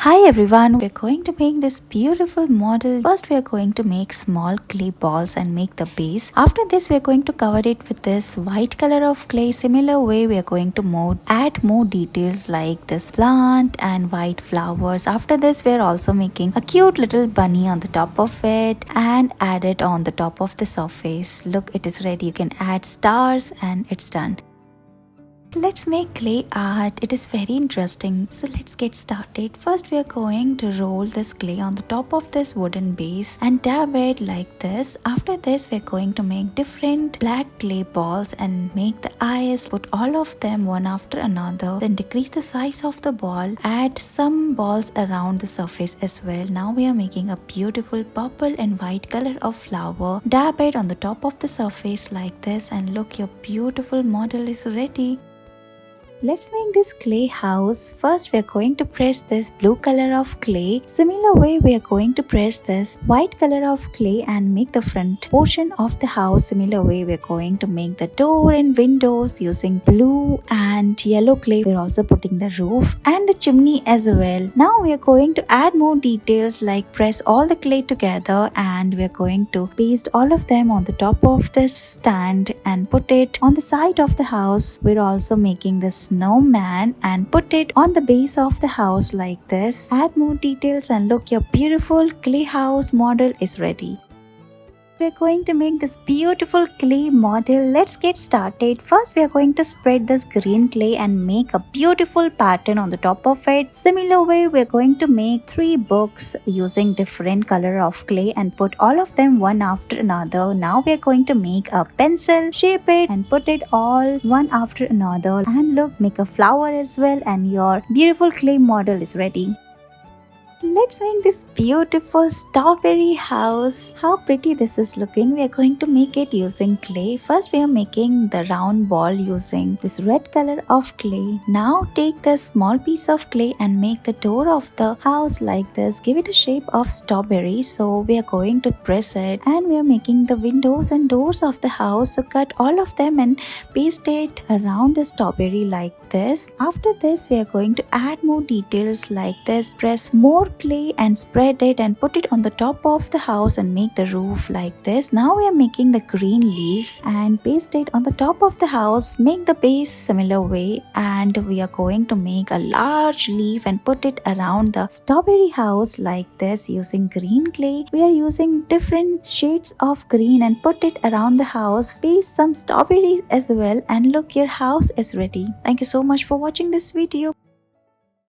Hi everyone, we're going to make this beautiful model. First we're going to make small clay balls and make the base. After this we're going to cover it with this white color of clay. Similar way we're going to add more details like this plant and white flowers. After this we're also making a cute little bunny on the top of it and add it on the top of the surface. Look, it is ready. You can add stars and it's done. Let's make clay art. It is very interesting. So let's get started. First we are going to roll this clay on the top of this wooden base and dab it like this. After this we are going to make different black clay balls and make the eyes. Put all of them one after another. Then decrease the size of the ball. Add some balls around the surface as well. Now we are making a beautiful purple and white color of flower. Dab it on the top of the surface like this and look, your beautiful model is ready. Let's make this clay house. First we are going to press this blue color of clay. Similar way we are going to press this white color of clay and make the front portion of the house. Similar way we are going to make the door and windows using blue and yellow clay. We are also putting the roof and the chimney as well. Now we are going to add more details like press all the clay together and we are going to paste all of them on the top of this stand and put it on the side of the house. We are also making this snowman and put it on the base of the house like this. Add more details and look, your beautiful clay house model is ready. We're going to make this beautiful clay model. Let's get started. First we are going to spread this green clay and make a beautiful pattern on the top of it. Similar way we're going to make 3 books using different color of clay and put all of them one after another. Now we're going to make a pencil, shape it and put it all one after another. And look, make a flower as well and your beautiful clay model is ready. Let's make this beautiful strawberry house. How pretty this is looking. We are going to make it using clay. First we are making the round ball using this red color of clay. Now take the small piece of clay and make the door of the house like this. Give it a shape of strawberry. So we are going to press it and we are making the windows and doors of the house. So cut all of them and paste it around the strawberry like this. After this we are going to add more details like this. Press more clay and spread it and put it on the top of the house and make the roof like this. Now we are making the green leaves and paste it on the top of the house. Make the base similar way and we are going to make a large leaf and put it around the strawberry house like this using green clay. We are using different shades of green and put it around the house. Paste some strawberries as well and look, your house is ready. Thank you so much for watching this video.